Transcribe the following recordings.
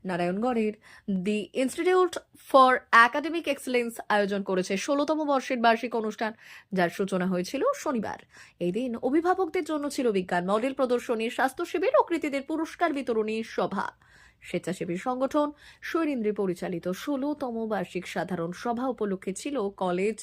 নারায়ণগড়ের the institute for academic excellence আয়োজন করেছে 16তম বর্ষের বার্ষিক অনুষ্ঠান, যার সূচনা হয়েছিল শনিবার। এই দিন অভিভাবকদের জন্য ছিল বিজ্ঞান মডেল প্রদর্শনী, স্বাস্থ্য শিবির ও কৃতীদের পুরস্কার বিতরণী সভা। স্বেচ্ছাসেবী সংগঠন শৈরেন্দ্রী পরিচালিত 16তম বার্ষিক সাধারণ সভা উপলক্ষে ছিল কলেজ,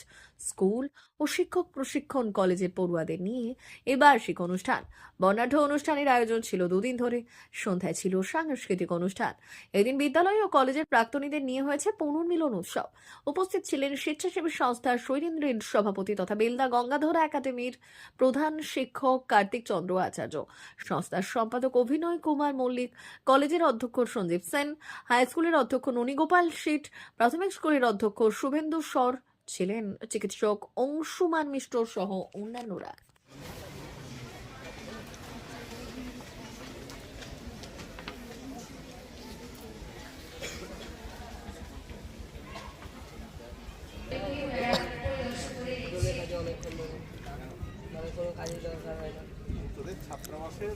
স্কুল ও শিক্ষক প্রশিক্ষণ কলেজের পড়ুয়াদের নিয়ে এই বার্ষিক অনুষ্ঠান। বর্ণাঢ্য অনুষ্ঠানের আয়োজন ছিল দুদিন ধরে। সন্ধ্যায় ছিল সাংস্কৃতিক অনুষ্ঠান। এদিন বিদ্যালয় ও কলেজের প্রাক্তনীদের নিয়ে হয়েছে পুনর্মিলন উৎসব। উপস্থিত ছিলেন স্বেচ্ছাসেবী সংস্থা শৈরেন্দ্রের সভাপতি তথা বেলদা গঙ্গাধর একাডেমির প্রধান শিক্ষক কার্তিক চন্দ্র আচার্য, সংস্থার সম্পাদক অভিনয় কুমার মল্লিক, কলেজের অধ্যক্ষ সঞ্জীব সেন, হাই স্কুলের অধ্যক্ষ ননীগোপাল শীট, প্রাথমিক স্কুলের অধ্যক্ষ শুভেন্দু স্বর ছিলেন, চিকিৎসক অংশুমান মিশ্র সহ অন্যান্যরা। তোদের ছাত্রাবাসের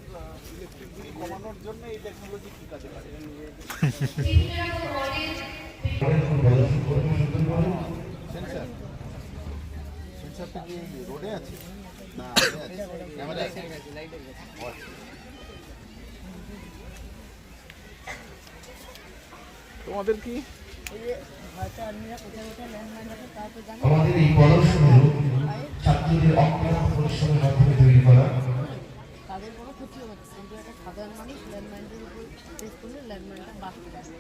ইলেকট্রিক বিল কমানোর জন্য এই টেকনোলজি কি কাজে লাগে? সেন্সার সেন্সারটা কি রোডে আছে না ক্যামেরা আছে? তোমাদের কি আমাদের এই প্রদর্শনীর ছাত্রদের অক্লান্ত পরিশ্রমের মাধ্যমে তৈরি করা। তাদের কোনো ক্ষতি হচ্ছে কিন্তু একটা সাধারণ মানুষ ল্যান্ডমাইনের উপর প্রেস করলে ল্যান্ডমাইনটা বাঁচতে পারবে।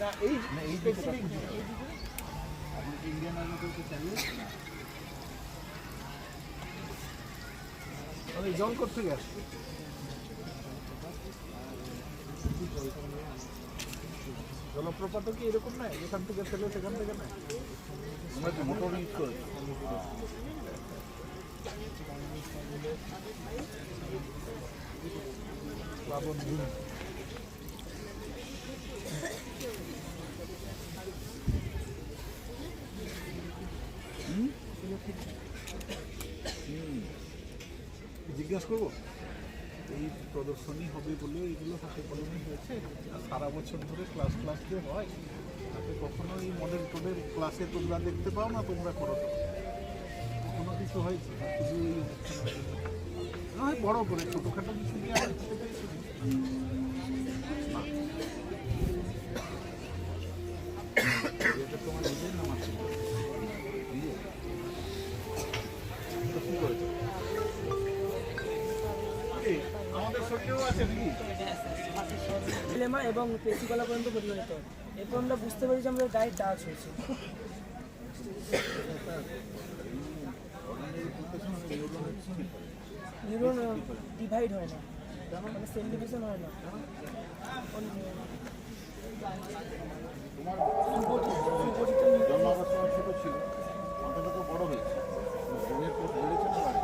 না এই স্পেসিফিক আপনি ইন্ডিয়ান আর্মিতে চালিয়ে আমি জল করতে গেছি। জলপ্রপাত কি এরকম নয় এখান থেকে ফেলে সেখান থেকে নয়? তোমরা কি মোটর ইউজ করেছো? প্লাবন ভূমি জিজ্ঞাসা করবো। এই প্রদর্শনী হবে বলে এগুলো হাতে কলমে হয়েছে, আর সারা বছর ধরে ক্লাস যে হয় তাতে কখনো এই মডেল টোডেল ক্লাসে তোমরা দেখতে পাও না, তোমরা করো না, কোনো কিছু হয়েছে শুধু এই অনুষ্ঠান নয়, বড় করে ছোটোখাটো কিছু নিয়ে আর তোমার নিজের নাম আছে কি করেছে আমাদের শরীরেও আছে নাকি এবং পেশিকলা পর্যন্ত পরিগণিত। এরপর আমরা বুঝতে পারি যে আমাদের গায়ে টাচ হয়েছে। নিউরন ডিভাইড হয় না, মানে সেল ডিভিশন হয় না। জন্মাবস্থা ছোট ছিল, মাথাটা তো বড় হয়েছে, বেড়েছে না বাড়ি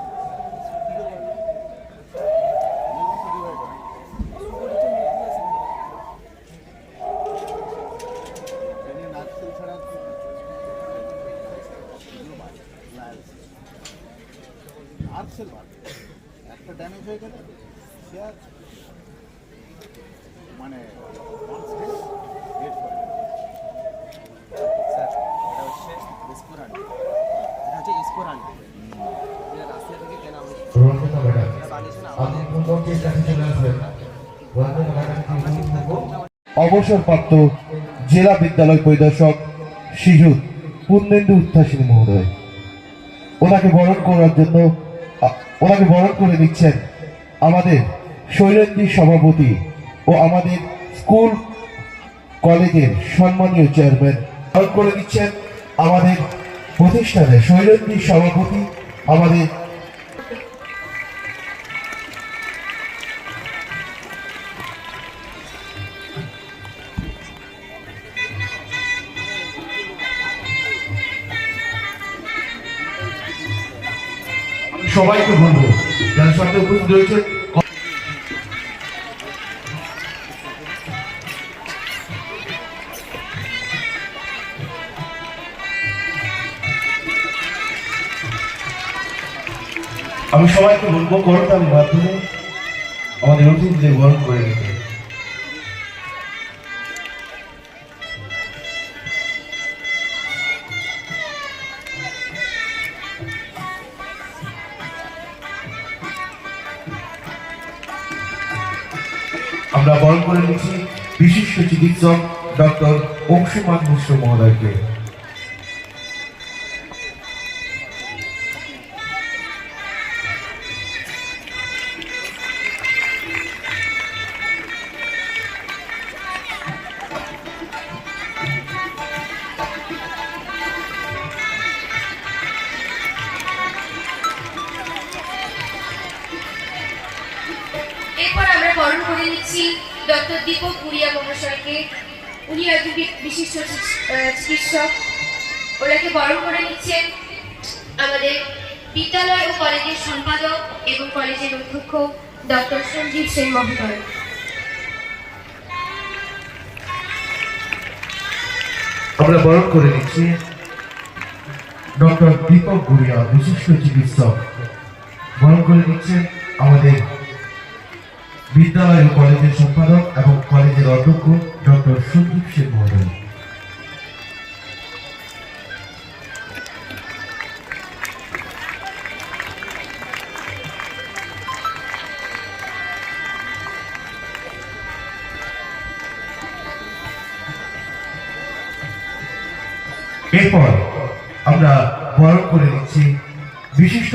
আর্টসেল একটা ড্যামেজ হয়ে গেলে সে আর মানে স্যার এটা হচ্ছে ইস্পোরান, এটা হচ্ছে ইস্পোরান, এটা রাশিয়া থেকে কেনা হয়েছে। অবসরপ্রাপ্ত জেলা বিদ্যালয় পরিদর্শক শিজুত পূর্ণেন্দু উত্থাসিনী মহোদয়, ওনাকে বরণ করে নিচ্ছেন আমাদের শৈলেন্দ্রী সভাপতি ও আমাদের স্কুল কলেজের সম্মানীয় চেয়ারম্যান। বরণ করে নিচ্ছেন আমাদের প্রতিষ্ঠানের শৈলেন্দ্রী সভাপতি আমাদের সবাইকে বলবো যার সাথে উপস্থিত রয়েছে আমি সবাইকে বলবো করতালির মাধ্যমে আমাদের অতিথিদের বরণ করে নিতে। আমরা বরণ করে নিচ্ছি বিশিষ্ট চিকিৎসক ডক্টর অংশুমান মিশ্র মহোদয়কে। এরপর আমরা বরণ করে নিচ্ছি ডক্টর দীপক গুড়িয়া মহাশয়কে। উনি একজন বিশিষ্ট চিকিৎসক। ওনাকে বরণ করে নিচ্ছেন আমাদের বিদ্যালয় ও কলেজের সম্পাদক এবং কলেজের অধ্যক্ষ ডক্টর সঞ্জীব সেন মহোদয়। আমরা বরণ করে নিচ্ছি ডক্টর দীপক গুড়িয়া বিশিষ্ট চিকিৎসক। বরণ করে নিচ্ছেন আমাদের বিদ্যালয় ও কলেজের সম্পাদক এবং কলেজের অধ্যক্ষ ডক্টর সঞ্জীব সেন মহোদয়। এরপর আমরা বরণ করে নিচ্ছি বিশিষ্ট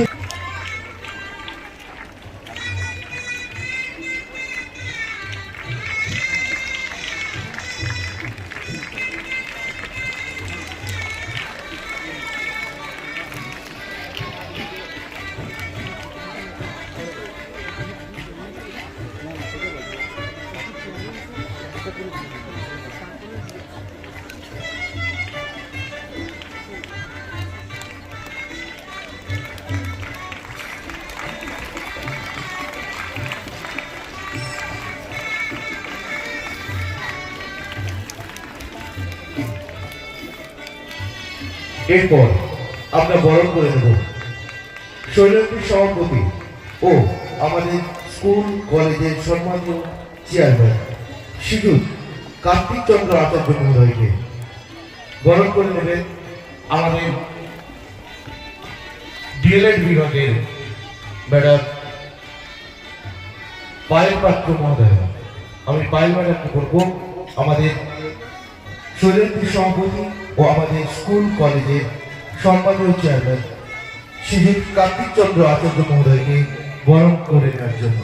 এরপর আমরা বরণ করে নেব শৈলেন্দ্রী সভাপতি ও আমাদের স্কুল কলেজের সম্মানীয় চেয়ারম্যান শ্রীযুত কার্তিক চন্দ্র আচার্য মহোদয়কে। বরণ করে নেবেন আমাদের ডিএলএড বিভাগের ম্যাডাম পায়েল পাত্র মহোদয়। আমি পায়েল ম্যাডামকে বলবো আমাদের শৈলেন্দ্রী সভাপতি ও আমাদের স্কুল কলেজের সম্মানীয় চেয়ারম্যান শ্রীযুত কার্তিক চন্দ্র আচার্য মহোদয়কে বরণ করে নেওয়ার জন্য।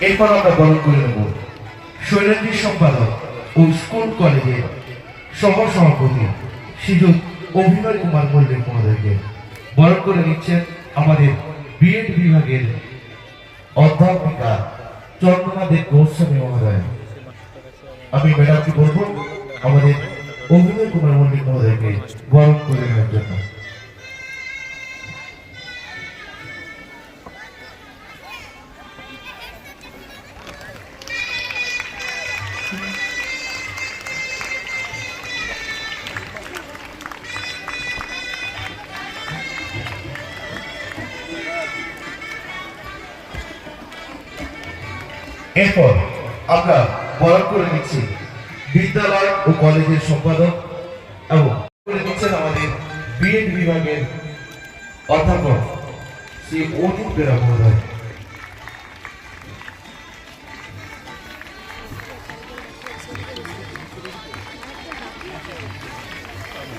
এরপর আমরা বরণ করে নেব শৈলেন্দ্রী সম্পাদক ও স্কুল কলেজের সহ সভাপতি শ্রীযুত অভিনয় কুমার মল্লিক মহোদয়কে। বরণ করে নিচ্ছেন আমাদের বিএড বিভাগের অধ্যাপিকা চন্দ্রনা দেব গোস্বামী মহোদয়। আমি ম্যাডামকে বলবো আমাদের অভিনয় কুমার মল্লিক মহোদয়কে বরণ করে নেওয়ার জন্য। এরপর আমরা বরণ করে নিচ্ছি বিদ্যালয় ও কলেজের সম্পাদক এবং করে নিচ্ছেন আমাদের বিএড বিভাগের অধ্যাপক শ্রী অজিত বেরা মহোদয়।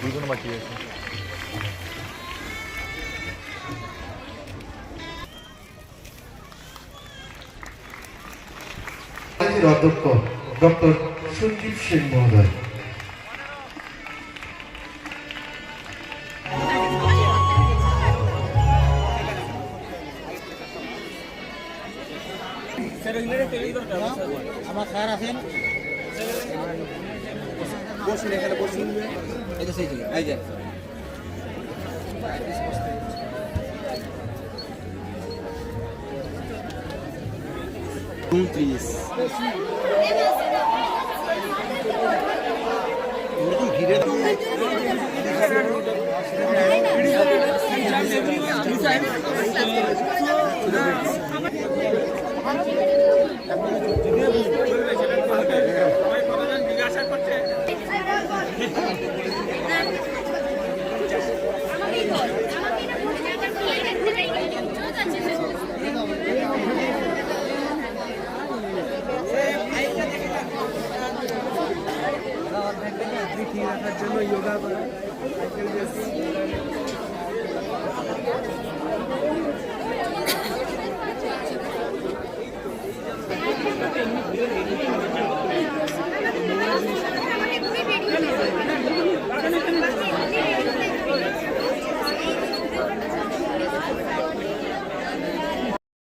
দুজন বাকি আছে। কলেজের অধ্যক্ষ ডক্টর সঞ্জীব সেন মহোদয়। আমার স্যার আছেন, বসুন এখানে বসুন। এই তো সেই জায়গা, এই যে 29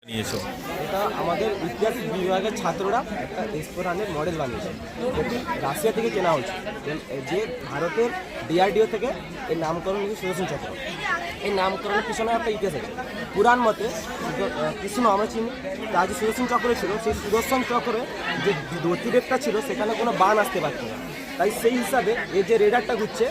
নিয়েছো? এটা আমাদের ইতিহাস বিভাগের ছাত্ররা একটা এসপোরানের মডেল বানিয়েছে, যেটি রাশিয়া থেকে কেনা হয়েছে, যে ভারতের ডিআরডিও থেকে এর নামকরণ হয়েছে সুদর্শন চক্র। এই নামকরণের পিছনে একটা ইতিহাস আছে। পুরাণ মতে কৃষ্ণ আমরা চিনি, তার যে সুদর্শন চক্র ছিল, সেই সুদর্শন চক্রে যে গতিবেগটা ছিল সেখানে কোনো বান আসতে পারত না। তাই সেই হিসাবে এই যে রেডারটা ঘুরছে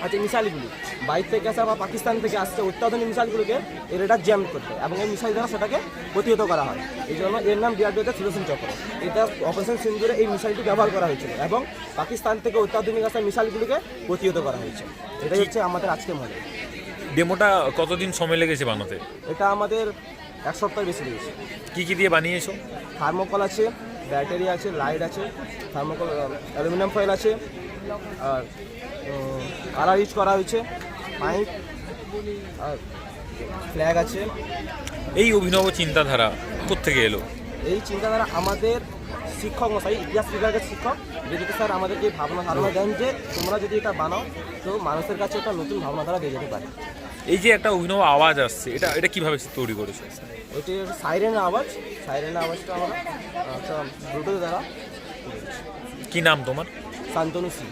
আছে মিসাইলগুলি বাইরে থেকে আসা বা পাকিস্তান থেকে আসছে অত্যাধুনিক মিসাইলগুলোকে এই রেডার জ্যাম করতে, এবং এই মিসাইল দ্বারা সেটাকে প্রতিহত করা হয়। এই জন্য এর নাম ডিআরডিওতে সুদর্শন চক্র। এটা অপারেশন সিন্দুরে এই মিসাইলটি ব্যবহার করা হয়েছিল এবং পাকিস্তান থেকে অত্যাধুনিক আসা মিসাইলগুলিকে প্রতিহত করা হয়েছে। এটাই হচ্ছে আমাদের আজকের মডেল। ডেমোটা কতদিন সময় লেগেছে বানাতে? এটা আমাদের 1 সপ্তাহ বেশি লেগেছে। কি কি দিয়ে বানিয়েছো? থার্মোকল আছে, ব্যাটারি আছে, লাইট আছে, থার্মোকল অ্যালুমিনিয়াম ফয়েল আছে, আর কালার ইউজ করা হয়েছে, পাইপ আর ফ্ল্যাগ আছে। এই অভিনব চিন্তাধারা কোত্থেকে এলো? এই চিন্তাধারা আমাদের শিক্ষক মশাই, ইতিহাস বিভাগের শিক্ষক যেহেতু স্যার আমাদেরকে ধারণা দেন যে তোমরা যদি এটা বানাও তো মানুষের কাছে একটা নতুন ভাবনাধারা দিয়ে যেতে পারে। এই যে একটা অভিনব আওয়াজ আসছে, এটা কিভাবে তৈরি করেছো? এটি সাইরেনের আওয়াজটা আমরা একটা ব্লুটুথ দ্বারা। কি নাম তোমার? শান্তনু সিং।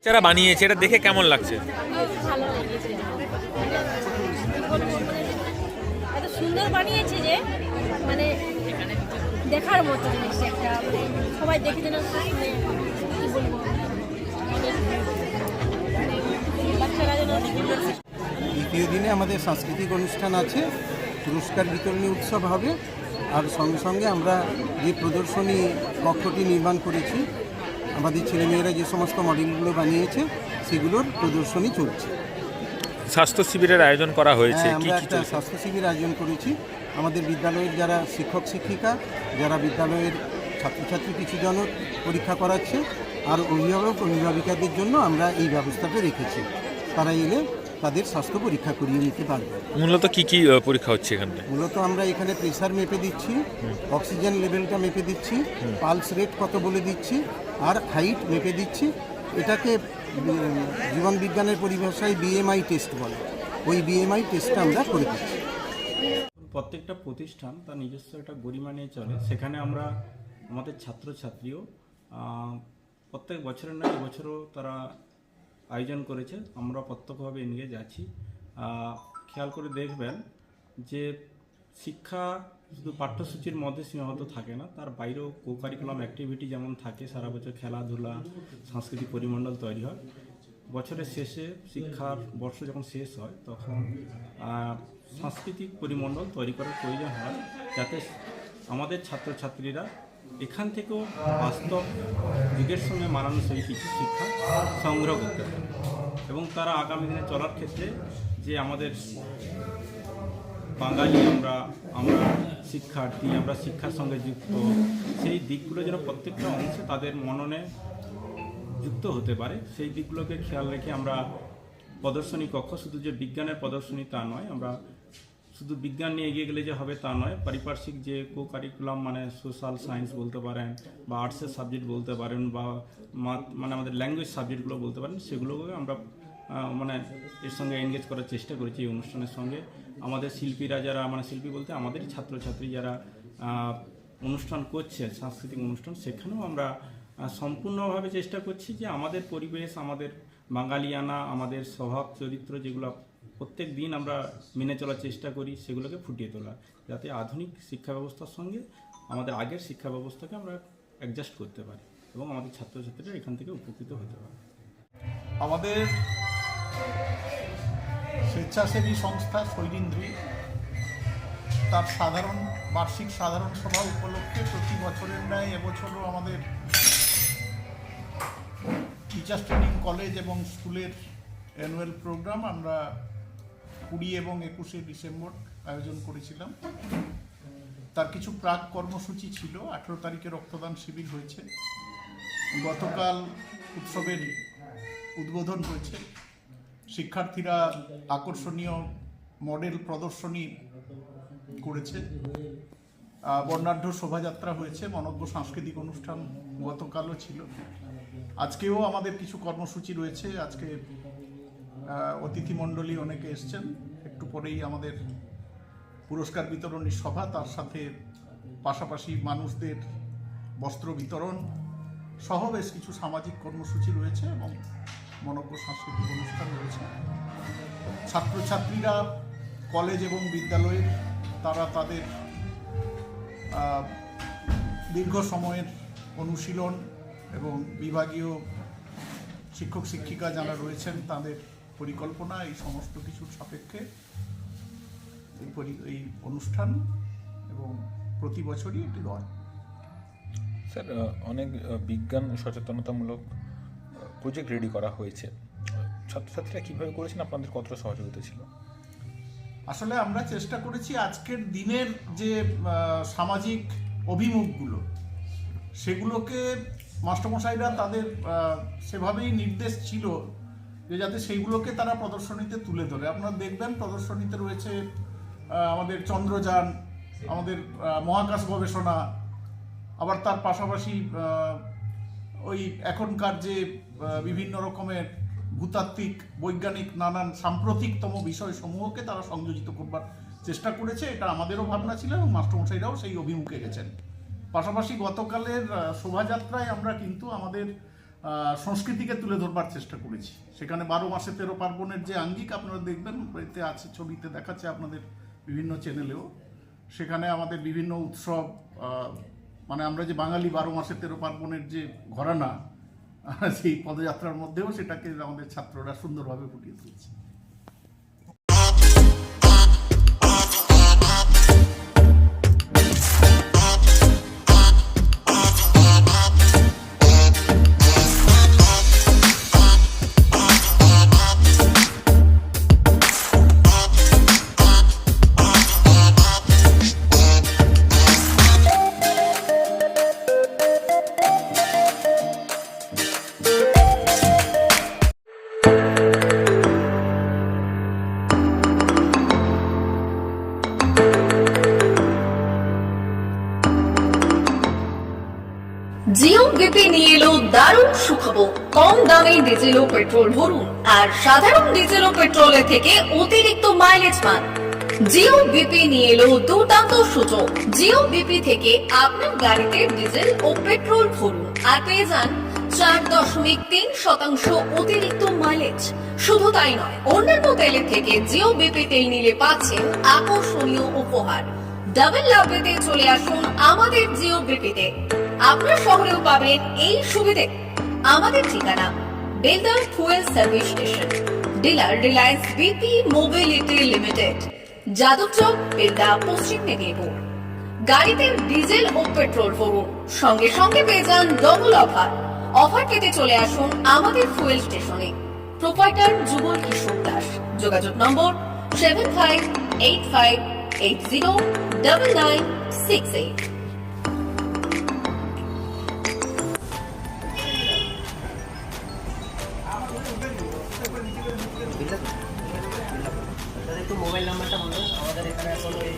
যারা বানিয়েছে এটা দেখে কেমন লাগছে? ভালো লেগেছে, এত সুন্দর বানিয়েছে যে মানে দেখার মতো জিনিস একটা, মানে সবাই দেখে যেন মানে কি বলবো, বাচ্চারা যেন। দ্বিতীয় দিনে আমাদের সাংস্কৃতিক অনুষ্ঠান আছে, পুরস্কার বিতরণী উৎসব হবে, আর সঙ্গে সঙ্গে আমরা যে প্রদর্শনী কক্ষটি নির্মাণ করেছি, আমাদের ছেলেমেয়েরা যে সমস্ত মডেলগুলো বানিয়েছে সেগুলোর প্রদর্শনী চলছে। স্বাস্থ্য শিবিরের আয়োজন করা হয়েছে, হ্যাঁ, কি আমরা কি একটা চলছে? স্বাস্থ্য শিবির আয়োজন করেছি। আমাদের বিদ্যালয়ের যারা শিক্ষক শিক্ষিকা, যারা বিদ্যালয়ের ছাত্রছাত্রী কিছু জন পরীক্ষা করাচ্ছে, আর অভিভাবিকাদের জন্য আমরা এই ব্যবস্থাটা রেখেছি। তারা এলে তাদের স্বাস্থ্য পরীক্ষা করিয়ে নিতে পারবে। মূলত কি কি পরীক্ষা হচ্ছে এখানে? মূলত আমরা এখানে প্রেসার মেপে দিচ্ছি, অক্সিজেন লেভেলটা মেপে দিচ্ছি, পালস রেট কত বলে দিচ্ছি, আর হাইট মেপে দিচ্ছি। এটাকে জীবন বিজ্ঞানের পরিভাষায় বিএমআই টেস্ট বলে। ওই বিএমআই টেস্টটা আমরা করে দিচ্ছি। প্রত্যেকটা প্রতিষ্ঠান তার নিজস্ব একটা গরিমা নিয়ে চলে, সেখানে আমরা আমাদের ছাত্রছাত্রীও প্রত্যেক বছরের নয় এবছরও তারা আয়োজন করেছে। আমরা প্রত্যক্ষভাবে এনগেজ আছি। খেয়াল করে দেখবেন যে শিক্ষা শুধু পাঠ্যসূচির মধ্যে সীমাবদ্ধ থাকে না, তার বাইরেও কো কারিকুলাম অ্যাক্টিভিটি যেমন থাকে, সারা বছর খেলাধুলা, সাংস্কৃতিক পরিমণ্ডল তৈরি হয়। বছরের শেষে শিক্ষার বর্ষ যখন শেষ হয় তখন সাংস্কৃতিক পরিমণ্ডল তৈরি করার প্রয়োজন হয়, যাতে আমাদের ছাত্রছাত্রীরা এখান থেকেও বাস্তব যুগের সঙ্গে মানানসই কিছু শিক্ষা সংগ্রহ করতে পারে, এবং তারা আগামী দিনে চলার ক্ষেত্রে যে আমাদের বাঙালি আমরা শিক্ষার্থী, আমরা শিক্ষার সঙ্গে যুক্ত, সেই দিকগুলো যেন প্রত্যেকটা অংশে তাদের মননে যুক্ত হতে পারে, সেই দিকগুলোকে খেয়াল রেখে আমরা প্রদর্শনী কক্ষ, শুধু যে বিজ্ঞানের প্রদর্শনী তা নয়, আমরা শুধু বিজ্ঞান নিয়ে এগিয়ে গেলে যে হবে তা নয়, পারিপার্শ্বিক যে কো কারিকুলাম মানে সোশ্যাল সায়েন্স বলতে পারেন, বা আর্টসের সাবজেক্ট বলতে পারেন, বা মানে আমাদের ল্যাঙ্গুয়েজ সাবজেক্টগুলো বলতে পারেন, সেগুলোকে আমরা মানে এর সঙ্গে এনগেজ করার চেষ্টা করেছি এই অনুষ্ঠানের সঙ্গে। আমাদের শিল্পীরা যারা, মানে শিল্পী বলতে আমাদের ছাত্রছাত্রী যারা অনুষ্ঠান করছে, সাংস্কৃতিক অনুষ্ঠান, সেখানেও আমরা সম্পূর্ণভাবে চেষ্টা করছি যে আমাদের পরিবেশ, আমাদের বাঙালিয়ানা, আমাদের স্বভাব চরিত্র যেগুলো প্রত্যেক দিন আমরা মেনে চলার চেষ্টা করি, সেগুলোকে ফুটিয়ে তোলা, যাতে আধুনিক শিক্ষা ব্যবস্থার সঙ্গে আমাদের আগের শিক্ষা ব্যবস্থাকে আমরা অ্যাডজাস্ট করতে পারি এবং আমাদের ছাত্রছাত্রীরা এখান থেকে উপকৃত হতে পারে। আমাদের স্বেচ্ছাসেবী সংস্থা শৈলীন্দ্রী তার বার্ষিক সাধারণ সভা উপলক্ষে প্রতি বছরের ন্যায় এবছরও আমাদের টিচার্স ট্রেনিং কলেজ এবং স্কুলের অ্যানুয়াল প্রোগ্রাম আমরা 20 এবং 21শে ডিসেম্বর আয়োজন করেছিলাম। তার কিছু প্রাক কর্মসূচি ছিল। 18 তারিখে রক্তদান শিবির হয়েছে, গতকাল উৎসবের উদ্বোধন হয়েছে, শিক্ষার্থীরা আকর্ষণীয় মডেল প্রদর্শনী করেছে, বর্ণাঢ্য শোভাযাত্রা হয়েছে, মনজ্ঞ সাংস্কৃতিক অনুষ্ঠান গতকালও ছিল। আজকেও আমাদের কিছু কর্মসূচি রয়েছে। আজকে অতিথিমণ্ডলী অনেকে এসছেন, একটু পরেই আমাদের পুরস্কার বিতরণী সভা, তার সাথে পাশাপাশি মানুষদের বস্ত্র বিতরণ সহ বেশ কিছু সামাজিক কর্মসূচি রয়েছে এবং মনজ্ঞ সাংস্কৃতিক অনুষ্ঠান রয়েছে। ছাত্রছাত্রীরা কলেজ এবং বিদ্যালয়ের তারা তাদের দীর্ঘ সময়ের অনুশীলন এবং বিভাগীয় শিক্ষক শিক্ষিকা যারা রয়েছেন তাদের পরিকল্পনা এই সমস্ত কিছুর সাপেক্ষে এই অনুষ্ঠান এবং প্রতি বছরই এটি হয়। স্যার, অনেক বিজ্ঞান সচেতনতামূলক প্রজেক্ট রেডি করা হয়েছে, ছাত্রছাত্রীরা কীভাবে করেছেন, আপনাদের কতটা সহযোগিতা ছিল? আসলে আমরা চেষ্টা করেছি আজকের দিনের যে সামাজিক অভিমুখগুলো সেগুলোকে মাস্টারমশাইরা তাদের সেভাবেই নির্দেশ ছিল যে যাতে সেইগুলোকে তারা প্রদর্শনীতে তুলে ধরে। আপনারা দেখবেন প্রদর্শনীতে রয়েছে আমাদের চন্দ্রযান, আমাদের মহাকাশ গবেষণা, আবার তার পাশাপাশি ওই এখনকার যে বিভিন্ন রকমের ভূতাত্ত্বিক বৈজ্ঞানিক নানান সাম্প্রতিকতম বিষয়সমূহকে তারা সংযোজিত করবার চেষ্টা করেছে। এটা আমাদেরও ভাবনা ছিল এবং মাস্টারমশাইরাও সেই অভিমুখে গেছেন। পাশাপাশি গতকালের শোভাযাত্রায় আমরা কিন্তু আমাদের সংস্কৃতিকে তুলে ধরবার চেষ্টা করেছি। সেখানে 12 মাসে 13 পার্বণের যে আঙ্গিক আপনারা দেখবেন, এতে আছে, ছবিতে দেখাচ্ছে আপনাদের বিভিন্ন চ্যানেলেও। সেখানে আমাদের বিভিন্ন উৎসব, মানে আমরা যে বাঙালি 12 মাসে 13 পার্বণের যে ঘরানা, সেই পদযাত্রার মধ্যেও সেটাকে আমাদের ছাত্ররা সুন্দরভাবে ফুটিয়ে তুলছে। জিও বিপি নিয়ে এলো দারুণ সুখবর। কম দামে ডিজেল ও পেট্রোল ভরুন আর সাধারণ ডিজেল ও পেট্রোলের থেকে অতিরিক্ত মাইলেজ পান। জিও বিপি নিয়ে এলো দুর্দান্ত সুযোগ। জিও বিপি থেকে আপনার গাড়িতে ডিজেল ও পেট্রোল ভরুন আর পেয়ে যান 4.3% অতিরিক্ত মাইলেজ। শুধু তাই নয়, অন্যান্য তেলের থেকে জিও বিপি তেল নিলে পাচ্ছেন আকর্ষণীয় উপহার। ডাবল লাভ পেতে চলে আসুন আমাদের জিও বিপিতে। আপনার শহরেও পাবেন এই সুবিধে। আমাদের ঠিকানা Belda fuel service station, dealer Reliance BP mobility limited, Jadabchak, Belda, পশ্চিম মেদিনীপুর। গাড়িতে ডিজেল ও পেট্রোল ভরুন, সঙ্গে সঙ্গে পেয়ে যান ডবল অফার। অফার পেতে চলে আসুন আমাদের ফুয়েল স্টেশনে। প্রোপাইটার যুগল কিশোর দাস। যোগাযোগ নম্বর 7585809968। একটু মোবাইল নাম্বারটা বলুন। আমাদের এখানে এখন ওই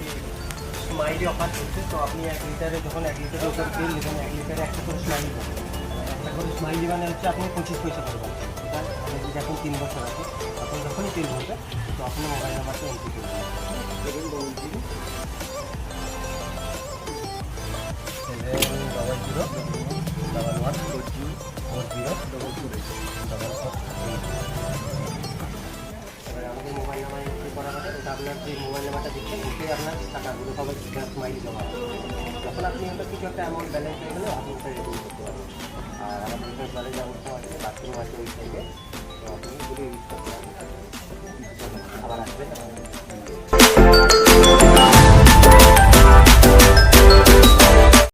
স্মাইলি অফার চলছে, তো আপনি 1 লিটারে যখন 1 লিটারের উপর তেল নেবেন, 1 লিটারে 100 করে স্মাইলি পাবেন। এখন স্মাইলি মানে হচ্ছে আপনি 25 পয়সা করে পাচ্ছেন। এটা আমাদের যদি এখন 3 বছর আছে, তখন যখনই তেল ভরবে তো আপনি মোবাইল নাম্বারটা এন্ট্রি করে দেবেন। 711424044 আমাদের মোবাইল নাম্বার এন্ট্রি করা হবে। ওটা আপনার যে মোবাইল নাম্বারটা দিচ্ছেন ওতে আপনার টাকাগুলো সবাই স্মাইলি জমা হবে। তখন আপনি হয়তো কিছু একটা অ্যামাউন্ট ব্যালেন্স হয়ে গেলে আপনি ওটা রিডিম করতে পারবেন। আর আমাদের একটা ব্যালেন্স ব্যবস্থা আছে, বাথরুম আছে ওই সাইডে, তো আপনি ওগুলো ইউজ করতে পারবেন। আবার আসবেন।